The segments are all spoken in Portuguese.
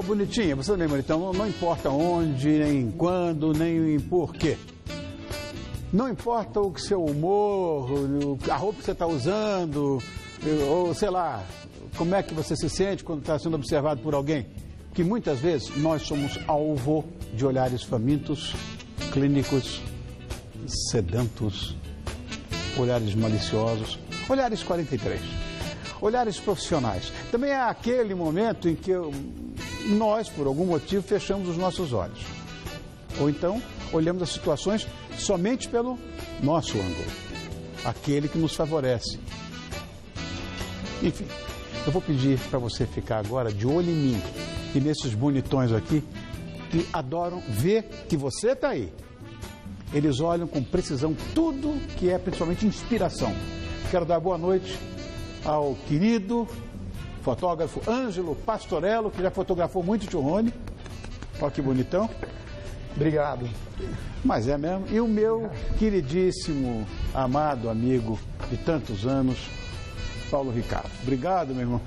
bonitinha, você também, bonitão, não importa onde, nem quando, nem porquê. Não importa o seu humor, a roupa que você está usando, ou sei lá, como é que você se sente quando está sendo observado por alguém. Que muitas vezes nós somos alvo de olhares famintos, clínicos, sedentos, olhares maliciosos, olhares 43, olhares profissionais. Também é aquele momento em que nós, por algum motivo, fechamos os nossos olhos. Ou então, olhamos as situações somente pelo nosso ângulo, aquele que nos favorece. Enfim, eu vou pedir para você ficar agora de olho em mim e nesses bonitões aqui que adoram ver que você está aí. Eles olham com precisão tudo que é principalmente inspiração. Quero dar boa noite ao querido fotógrafo Ângelo Pastorello, que já fotografou muito o Tio Rony. Olha que bonitão. Obrigado. Mas é mesmo. E o meu queridíssimo, amado amigo de tantos anos, Paulo Ricardo. Obrigado, meu irmão.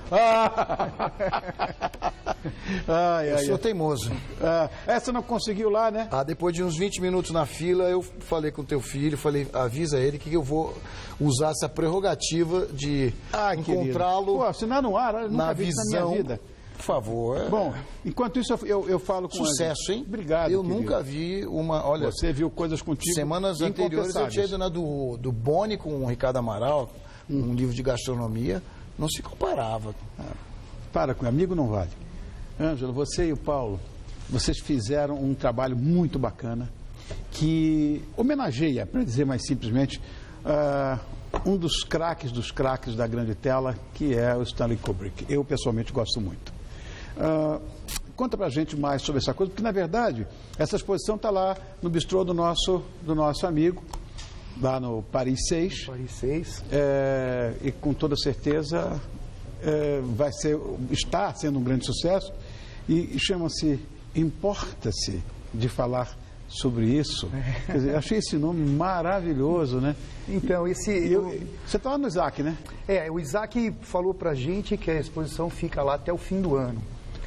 Eu sou teimoso. Essa não conseguiu lá, né? Depois de uns 20 minutos na fila, eu falei com o teu filho, avisa ele que eu vou usar essa prerrogativa de encontrá-lo assinar no ar, na visão. Na minha vida. Por favor. Bom, enquanto isso eu falo com sucesso, hein? Obrigado, eu querido. Nunca vi uma... Olha, você viu coisas contigo semanas anteriores eu tinha ido na do Boni com o Ricardo Amaral, um livro de gastronomia, não se comparava. Para com amigo não vale. Ângelo, você e o Paulo, vocês fizeram um trabalho muito bacana que homenageia, para dizer mais simplesmente, um dos craques da grande tela, que é o Stanley Kubrick. Eu pessoalmente gosto muito. Conta pra gente mais sobre essa coisa, porque na verdade essa exposição está lá no bistrô do nosso amigo, lá no Paris 6. Paris 6. E com toda certeza está sendo um grande sucesso e chama-se Importa-se de Falar sobre Isso. Quer dizer, achei esse nome maravilhoso, né? Então, você está lá no Isaac, né? O Isaac falou pra gente que a exposição fica lá até o fim do ano.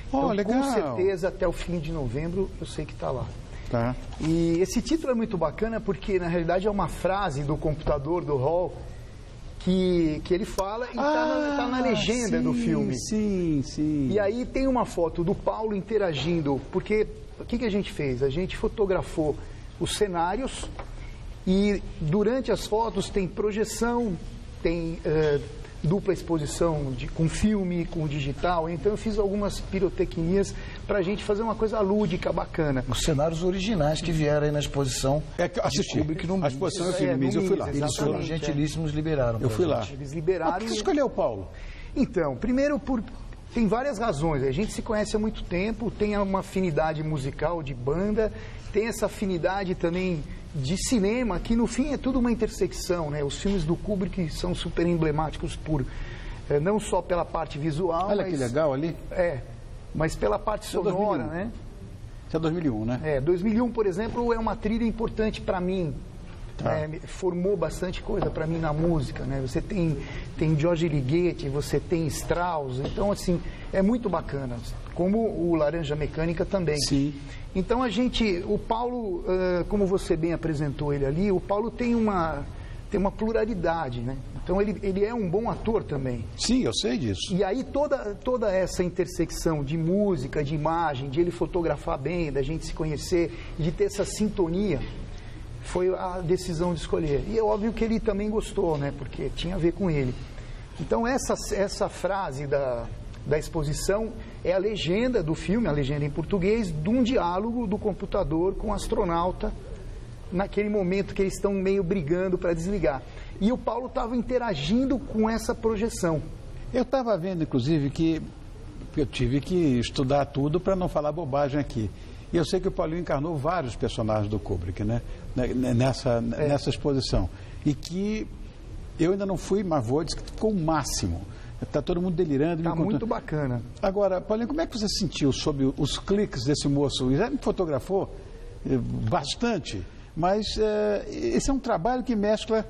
Então, legal. Com certeza, até o fim de novembro, eu sei que está lá. Tá. E esse título é muito bacana porque, na realidade, é uma frase do computador do Hall que ele fala e está na legenda do filme. Sim, sim. E aí tem uma foto do Paulo interagindo, porque o que a gente fez? A gente fotografou os cenários e durante as fotos tem projeção, tem dupla exposição com filme, com digital. Então eu fiz algumas pirotecnias para a gente fazer uma coisa lúdica, bacana. Os cenários originais que vieram aí na exposição. Assisti. A exposição eu fiz no MIS, eu fui lá. Eles foram gentilíssimos, liberaram. Eu fui lá. Eles liberaram. Por que você escolheu o Paulo? Então, primeiro tem várias razões. A gente se conhece há muito tempo, tem uma afinidade musical, de banda, tem essa afinidade também de cinema, que no fim é tudo uma intersecção, né? Os filmes do Kubrick são super emblemáticos não só pela parte visual, olha que legal ali. Mas pela parte sonora, 2001. né? Isso é 2001, né? 2001, por exemplo, é uma trilha importante para mim. Formou bastante coisa para mim na música, né? Você tem George Ligeti, você tem Strauss, então assim, é muito bacana, como o Laranja Mecânica também. Sim. Então o Paulo, como você bem apresentou ele ali, o Paulo tem uma pluralidade, né? Então ele é um bom ator também. Sim, eu sei disso. E aí toda essa intersecção de música, de imagem, de ele fotografar bem, da gente se conhecer, de ter essa sintonia, foi a decisão de escolher. E é óbvio que ele também gostou, né? Porque tinha a ver com ele. Então essa frase da exposição é a legenda do filme, a legenda em português, de um diálogo do computador com o astronauta naquele momento que eles estão meio brigando para desligar. E o Paulo estava interagindo com essa projeção. Eu estava vendo, inclusive, que eu tive que estudar tudo para não falar bobagem aqui. E eu sei que o Paulinho encarnou vários personagens do Kubrick, né? Nessa exposição. E que eu ainda não fui, mas vou, disse que ficou o máximo. Está todo mundo delirando. Está muito bacana. Agora, Paulinho, como é que você se sentiu sobre os cliques desse moço? Ele já me fotografou bastante, mas esse é um trabalho que mescla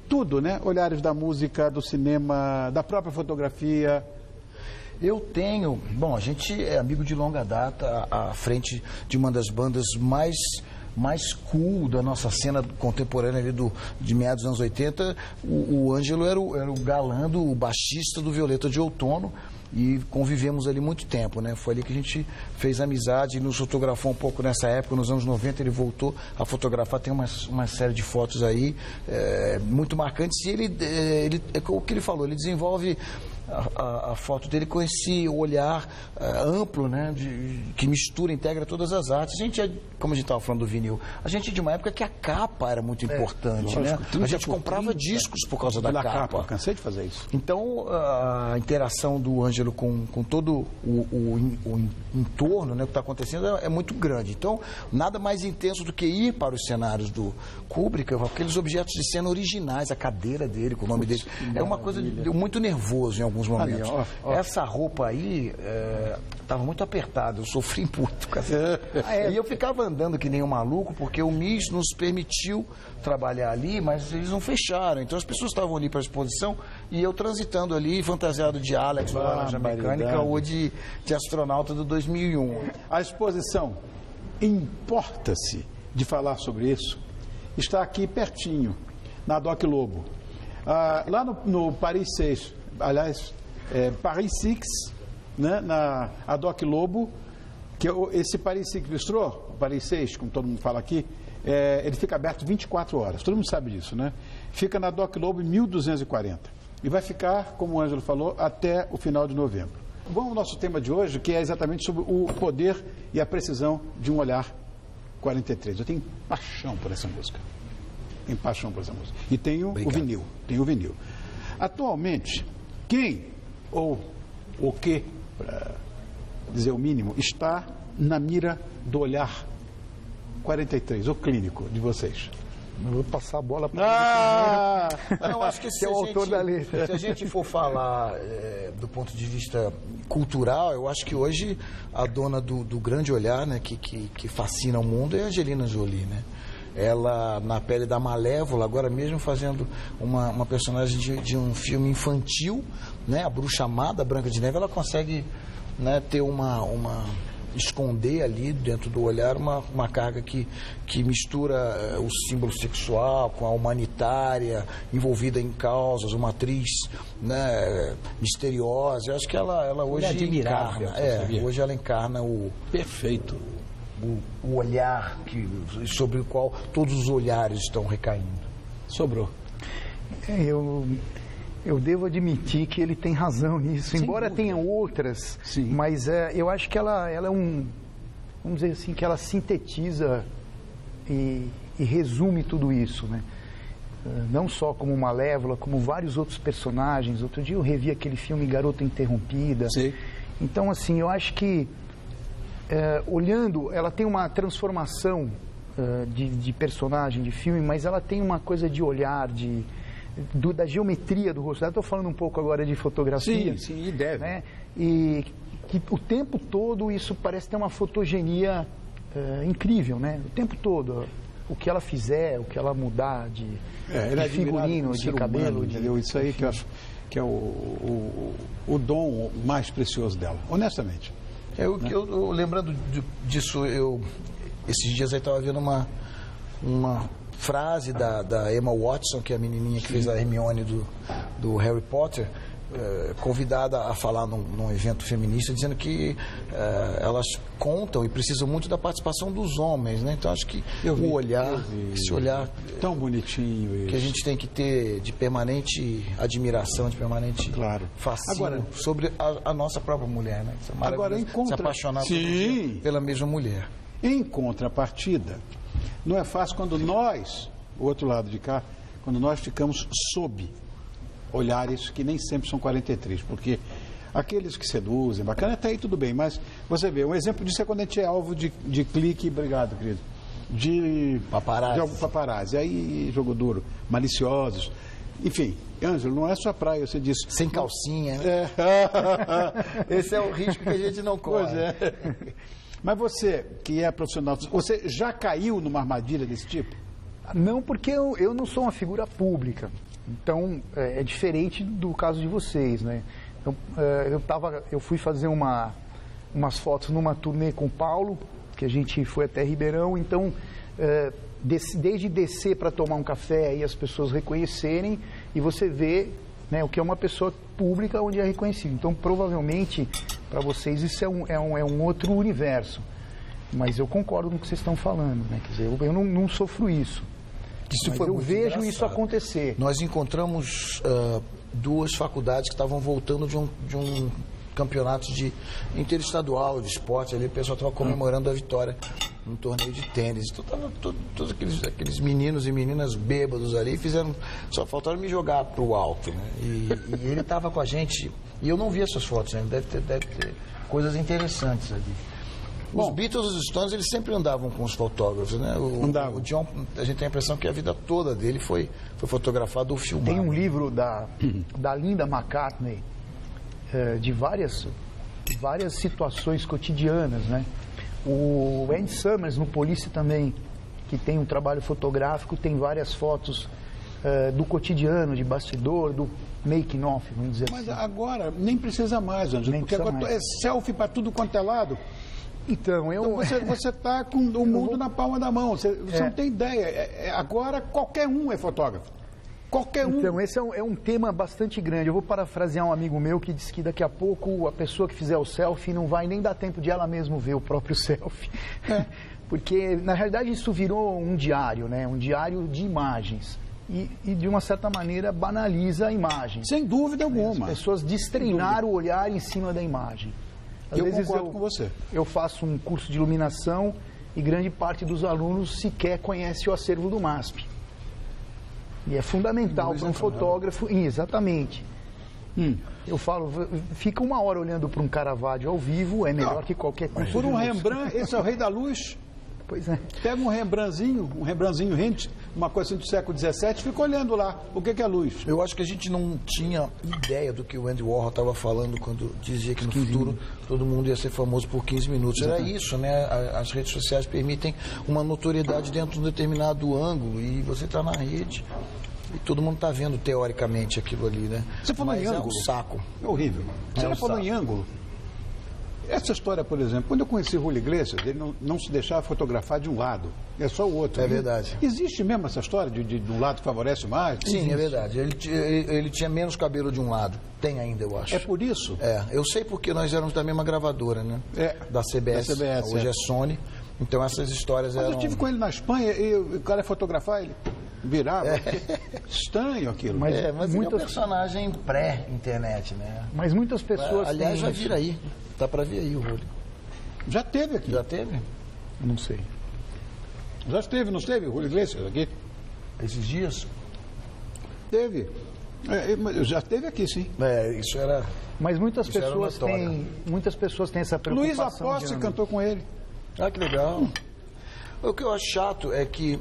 tudo, né? Olhares da música, do cinema, da própria fotografia. Eu tenho... Bom, a gente é amigo de longa data, à frente de uma das bandas mais cool da nossa cena contemporânea ali de meados dos anos 80. O Ângelo era o galã, o baixista do Violeta de Outono, e convivemos ali muito tempo, né? Foi ali que a gente fez amizade, nos fotografou um pouco nessa época, nos anos 90 ele voltou a fotografar, tem uma série de fotos aí muito marcantes, e ele é o que ele falou, ele desenvolve a foto dele com esse olhar amplo, né, que mistura, integra todas as artes. A gente, como a gente estava falando do vinil, a gente de uma época que a capa era muito importante, né? A gente comprava discos por causa da capa. Eu cansei de fazer isso. Então, a interação do Ângelo com todo o entorno, né, o que está acontecendo, é muito grande. Então, nada mais intenso do que ir para os cenários do Kubrick, aqueles objetos de cena originais, a cadeira dele, com o nome dele. É uma coisa muito nervoso em alguns momentos. Essa roupa aí estava muito apertada, eu sofri muito. E eu ficava andando que nem um maluco, porque o MIS nos permitiu trabalhar ali, mas eles não fecharam. Então as pessoas estavam ali para a exposição e eu transitando ali, fantasiado de Alex, da Laranja Mecânica, ou de astronauta do 2001. A exposição Importa-se de falar sobre isso está aqui pertinho, na Doc Lobo. Lá no Paris 6, aliás, Paris 6, né, a Doc Lobo, que esse Paris 6 Bistrô, o Paris 6, como todo mundo fala aqui, ele fica aberto 24 horas, todo mundo sabe disso, né? Fica na Doc Lobo em 1240 e vai ficar, como o Ângelo falou, até o final de novembro. Vamos ao nosso tema de hoje, que é exatamente sobre o poder e a precisão de um olhar 43. Eu tenho paixão por essa música. E tenho o vinil. Atualmente, quem ou o que, para dizer o mínimo, está na mira do olhar 43, o clínico de vocês? Eu vou passar a bola para eu acho que é o autor da letra. Se a gente for falar do ponto de vista cultural, eu acho que hoje a dona do grande olhar, né, que fascina o mundo é a Angelina Jolie, né? Ela, na pele da Malévola, agora mesmo fazendo uma personagem de um filme infantil, né, a Bruxa Amada, a Branca de Neve, ela consegue, né, ter esconder ali dentro do olhar uma carga que mistura o símbolo sexual com a humanitária, envolvida em causas, uma atriz, né, misteriosa. Eu acho que ela hoje encarna. Hoje ela encarna o perfeito. O olhar sobre o qual todos os olhares estão recaindo. Sobrou. Eu devo admitir que ele tem razão nisso, embora tenha outras, mas eu acho que ela é vamos dizer assim, que ela sintetiza e resume tudo isso, né? Não só como Malévola, como vários outros personagens. Outro dia eu revi aquele filme Garota Interrompida. Sim. Então, assim, eu acho que olhando, ela tem uma transformação de personagem, de filme, mas ela tem uma coisa de olhar, da geometria do rosto. Estou falando um pouco agora de fotografia. Sim, e deve. Né? E que o tempo todo isso parece ter uma fotogenia incrível, né? O tempo todo. O que ela fizer, o que ela mudar de figurino, de cabelo. Entendeu? Isso aí que eu acho que é o dom mais precioso dela, honestamente. Eu lembrando disso, esses dias eu estava vendo uma frase da Emma Watson, que é a menininha que fez a Hermione do Harry Potter, convidada a falar num evento feminista, dizendo que elas contam e precisam muito da participação dos homens, né? Então acho que esse olhar tão bonitinho que a gente tem que ter de permanente admiração, de permanente fascínio sobre a nossa própria mulher, né? Se apaixonar pela mesma mulher. Em contrapartida, não é fácil quando nós, o outro lado de cá, quando nós ficamos sob olhares que nem sempre são 43, porque aqueles que seduzem, bacana, até aí tudo bem, mas você vê, um exemplo disso é quando a gente é alvo de clique, obrigado, querido, de paparazzi, aí jogo duro, maliciosos, enfim, Ângelo, não é sua praia, você disse. Sem calcinha, né? Esse é o risco que a gente não corre. Pois é. Mas você, que é profissional, você já caiu numa armadilha desse tipo? Não, porque eu não sou uma figura pública. Então, é diferente do caso de vocês, né? Eu fui fazer umas fotos numa turnê com o Paulo, que a gente foi até Ribeirão, então desde descer para tomar um café e as pessoas reconhecerem, e você vê, né, o que é uma pessoa pública onde é reconhecido. Então, provavelmente, para vocês isso é um outro universo. Mas eu concordo com o que vocês estão falando, né? Quer dizer, eu não sofro isso. Isso foi eu muito vejo engraçado. isso acontecer. Nós encontramos duas faculdades que estavam voltando de um campeonato interestadual de esporte. Ali o pessoal estava comemorando a vitória num torneio de tênis. Então estavam todos aqueles meninos e meninas bêbados ali, só faltaram me jogar para o alto, né? E ele estava com a gente, e eu não vi essas fotos, né? Deve ter coisas interessantes ali. Os Beatles e os Stones, eles sempre andavam com os fotógrafos, né? O John, a gente tem a impressão que a vida toda dele foi fotografado ou filmado. Tem um livro da Linda McCartney, de várias situações cotidianas, né? O Andy Summers, no Police também, que tem um trabalho fotográfico, tem várias fotos do cotidiano, de bastidor, do making off, vamos dizer assim. Mas agora nem precisa mais, Ângelo, porque agora é selfie para tudo quanto é lado. Então, você está com o mundo na palma da mão, você não tem ideia. Agora qualquer um é fotógrafo. Qualquer um. Então, esse é um tema bastante grande. Eu vou parafrasear um amigo meu que disse que daqui a pouco a pessoa que fizer o selfie não vai nem dar tempo de ela mesma ver o próprio selfie. Porque, na realidade, isso virou um diário, né? Um diário de imagens. E de uma certa maneira, banaliza a imagem. Sem dúvida alguma. As pessoas destreinaram o olhar em cima da imagem. Às vezes concordo com você. Eu faço um curso de iluminação e grande parte dos alunos sequer conhece o acervo do MASP. E é fundamental para um fotógrafo. Exatamente. Eu falo, fica uma hora olhando para um Caravaggio ao vivo, é melhor que qualquer curso. Por um Rembrandt, esse é o rei da luz. Pois é. Pega um Rembrandtzinho Hint, uma coisa assim do século XVII, fica olhando lá o que é luz. Eu acho que a gente não tinha ideia do que o Andy Warhol estava falando quando dizia que no futuro todo mundo ia ser famoso por 15 minutos. Era isso, né? As redes sociais permitem uma notoriedade dentro de um determinado ângulo e você está na rede e todo mundo está vendo teoricamente aquilo ali, né? Você falou em ângulo. É um saco. É horrível. Você já falou em ângulo. Essa história, por exemplo, quando eu conheci o Julio Iglesias, ele não se deixava fotografar de um lado, é só o outro. É verdade. Existe mesmo essa história de um lado favorece mais? Sim, existe. É verdade. Ele tinha menos cabelo de um lado. Tem ainda, eu acho. É por isso? Eu sei porque nós éramos da mesma gravadora, né? Da CBS. Hoje é Sony. Então essas histórias eram... Eu estive com ele na Espanha e o cara ia fotografar, ele virava. Estranho aquilo. Mas ele é um personagem pré-internet, né? Mas muitas pessoas aliás, já vira aí. Dá pra ver aí o Julio. Já teve aqui. Já teve? Não sei. Já esteve, não esteve o Julio Iglesias aqui? Esses dias? Teve. Já esteve aqui, sim. Isso era... Mas muitas pessoas têm essa preocupação. Luiz Aposte cantou com ele. Ah, que legal. O que eu acho chato é que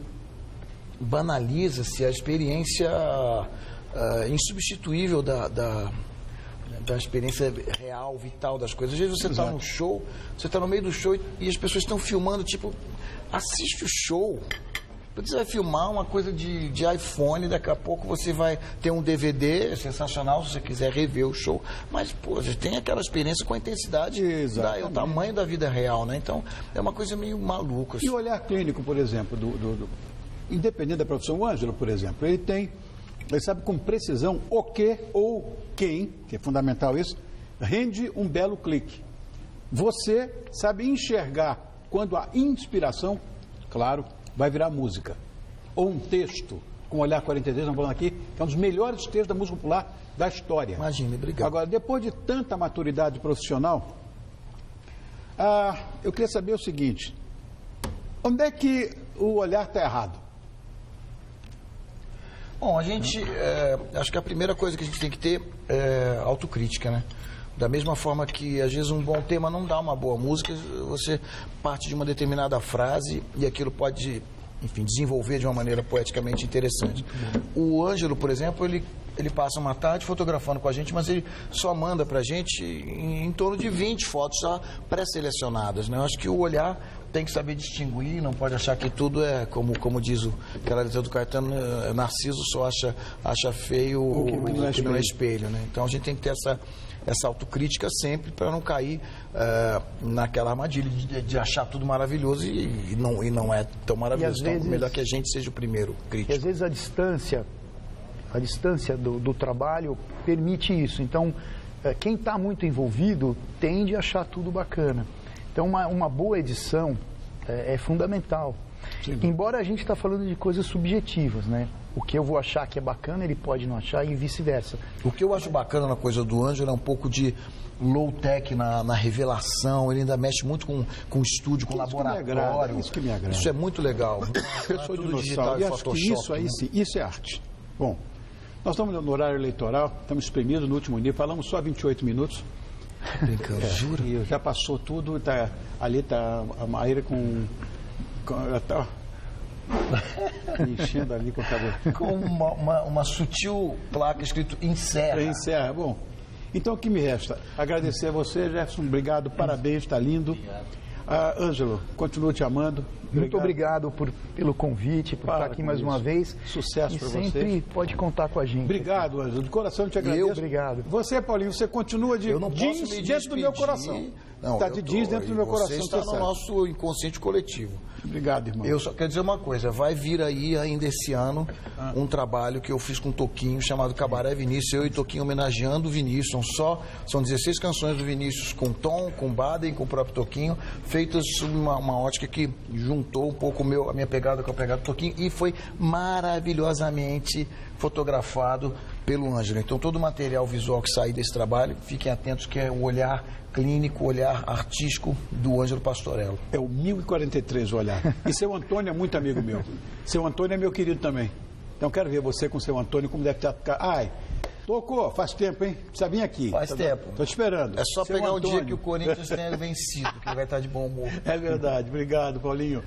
banaliza-se a experiência insubstituível da experiência real, vital das coisas. Às vezes você está no show, você está no meio do show e as pessoas estão filmando, tipo, assiste o show. Você vai filmar uma coisa de iPhone, daqui a pouco você vai ter um DVD, sensacional, se você quiser rever o show. Mas, pô, você tem aquela experiência com a intensidade, o tamanho da vida real, né? Então, é uma coisa meio maluca. Assim. E o olhar clínico, por exemplo, independente da profissão, o Ângelo, por exemplo, ele sabe com precisão o que ou quem, que é fundamental isso, rende um belo clique. Você sabe enxergar quando a inspiração, claro, vai virar música. Ou um texto, com o Olhar 43, estamos falando aqui, que é um dos melhores textos da música popular da história. Imagina, obrigado. Agora, depois de tanta maturidade profissional, eu queria saber o seguinte, onde é que o olhar está errado? Bom, a gente, acho que a primeira coisa que a gente tem que ter é autocrítica, né? Da mesma forma que, às vezes, um bom tema não dá uma boa música, você parte de uma determinada frase e aquilo pode, enfim, desenvolver de uma maneira poeticamente interessante. O Ângelo, por exemplo, ele ele passa uma tarde fotografando com a gente, mas ele só manda pra gente em torno de 20 fotos já pré-selecionadas, né? Eu acho que o olhar tem que saber distinguir, não pode achar que tudo é, como diz aquela letra do Caetano, Narciso só acha feio o que não é espelho, né? Então a gente tem que ter essa autocrítica sempre para não cair naquela armadilha de achar tudo maravilhoso e não é tão maravilhoso. Então, melhor que a gente seja o primeiro crítico. E às vezes a distância do trabalho permite isso. Então, quem está muito envolvido tende a achar tudo bacana. Então, uma boa edição é fundamental. Sim. Embora a gente está falando de coisas subjetivas, né? O que eu vou achar que é bacana, ele pode não achar e vice-versa. O que eu acho bacana na coisa do Ângelo é um pouco de low-tech na revelação. Ele ainda mexe muito com estúdio, com laboratório. Isso que me agrada. Isso é muito legal. Eu sou dinossauro e acho que isso aí sim, isso é arte. Bom, nós estamos no horário eleitoral, estamos espremidos no último nível, falamos só 28 minutos. Brincando, juro. E já passou tudo, ali está a Maíra com enchendo ali com o cabelo. Com uma sutil placa escrito encerra. Encerra, bom. Então o que me resta? Agradecer a você, Jefferson, obrigado, parabéns, está lindo. Ângelo, continuo te amando. Muito obrigado pelo convite, por estar aqui mais uma vez. Sucesso para você. Sempre pode contar com a gente. Obrigado, Ângelo. De coração te agradeço. Obrigado. Você, Paulinho, você continua de jeans dentro do meu coração. Está de jeans dentro do meu coração. Você está no nosso inconsciente coletivo. Obrigado, irmão. Eu só quero dizer uma coisa, vai vir aí ainda esse ano um trabalho que eu fiz com o Toquinho, chamado Cabaré Vinícius, eu e Toquinho homenageando o Vinícius. São 16 canções do Vinícius com Tom, com Baden, com o próprio Toquinho, feitas uma ótica que juntou um pouco a minha pegada com a pegada do Toquinho e foi maravilhosamente fotografado pelo Ângelo. Então todo o material visual que sair desse trabalho, fiquem atentos que é o olhar clínico, o olhar artístico do Ângelo Pastorello. É o 1043 o olhar. E seu Antônio é muito amigo meu. Seu Antônio é meu querido também. Então quero ver você com seu Antônio, como deve estar. Ai, Tocou, faz tempo, hein? Precisa vir aqui. Faz tempo. Estou te esperando. É só pegar um dia que o Corinthians tenha vencido, que ele vai estar de bom humor. É verdade. Obrigado, Paulinho.